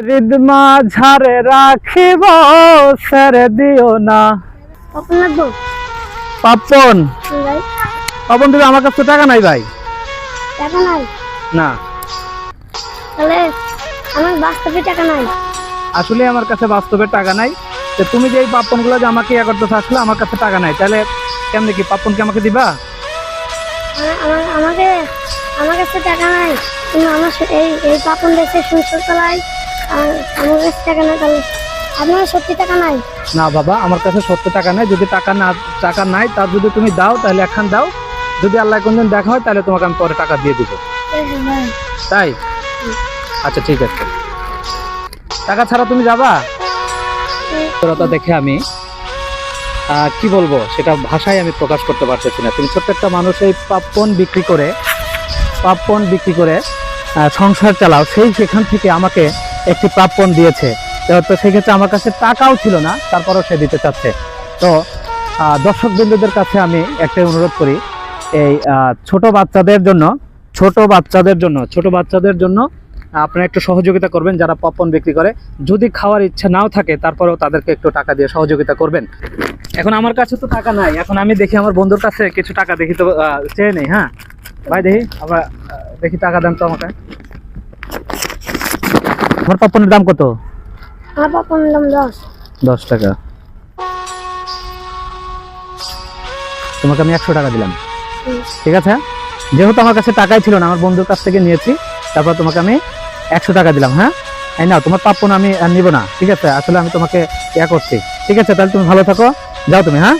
হৃদমা ঝাড়ে রাখিব ছেড়ে দিও না। পাপন পাপন তুমি আমার কাছে টাকা নাই ভাই। টাকা নাই? না, তাহলে আমার বাস্তবে টাকা নাই। আসলে আমার কাছে বাস্তবে টাকা নাই। তো তুমি যে এই পাপন গুলো যে আমাকে ইয়ে করতেছো, আসলে আমার কাছে টাকা নাই, তাহলে কেমনে কি পাপনকে আমাকে দিবা? আমাকে আমার কাছে টাকা নাই, কিন্তু আমার এই পাপন দেশে সংসার চালাই, আমার কাছে টাকা নাই। তাহলে আপনার সত্যি টাকা নাই? না বাবা, আমার কাছে সত্য টাকা নাই। যদি টাকা নাই তা যদি তুমি দাও তাহলে এখন দাও, যদি আল্লাহ কোনদিন দেখা হয় তাহলে তোমাকে আমি পরে টাকা দিয়ে দিব। তাই? আচ্ছা ঠিক আছে, টাকা ছাড়া তুমি যাবা? তোরতা দেখে আমি কি বলবো সেটা ভাষায় আমি প্রকাশ করতে পারতেছি না। তুমি ছোট্ট একটা মানুষ, এই পাপন বিক্রি করে সংসার চালাও, সেখান থেকে আমাকে একটি প্রাপণ দিয়েছে। তো সেক্ষেত্রে আমার কাছে টাকাও ছিল না, তারপরও সে দিতে চাচ্ছে। তো দর্শক বিন্দুদের কাছে আমি একটা অনুরোধ করি, এই ছোট বাচ্চাদের জন্য আপনারা একটু সহযোগিতা করবেন, যারা পপকর্ন বিক্রি করে। যদি খাওয়ার ইচ্ছা নাও থাকে তারপরেও তাদেরকে একটু টাকা দিয়ে সহযোগিতা করবেন। এখন আমার কাছে তো টাকা নাই, এখন আমি দেখি আমার বন্ধুর কাছে কিছু টাকা দেখি তো চেয়ে নেই। হ্যাঁ ভাই, দেখি আবার দেখি, টাকা দেন তো আমাকে। আমার পপকর্নের দাম কত? আমার পপকর্নের দাম 10 টাকা। তোমাকে আমি 100 টাকা দিলাম, ঠিক আছে? যেহেতু আমার কাছে টাকাই ছিল না, আমার বন্ধুর কাছ থেকে নিয়েছি, তারপর তোমাকে আমি 100 টাকা দিলাম। হ্যাঁ, এই নাও তোমার পাপন, আমি নিব না, ঠিক আছে? আসলে আমি তোমাকে ইয়া করছি, ঠিক আছে? তাহলে তুমি ভালো থাকো, যাও তুমি। হ্যাঁ।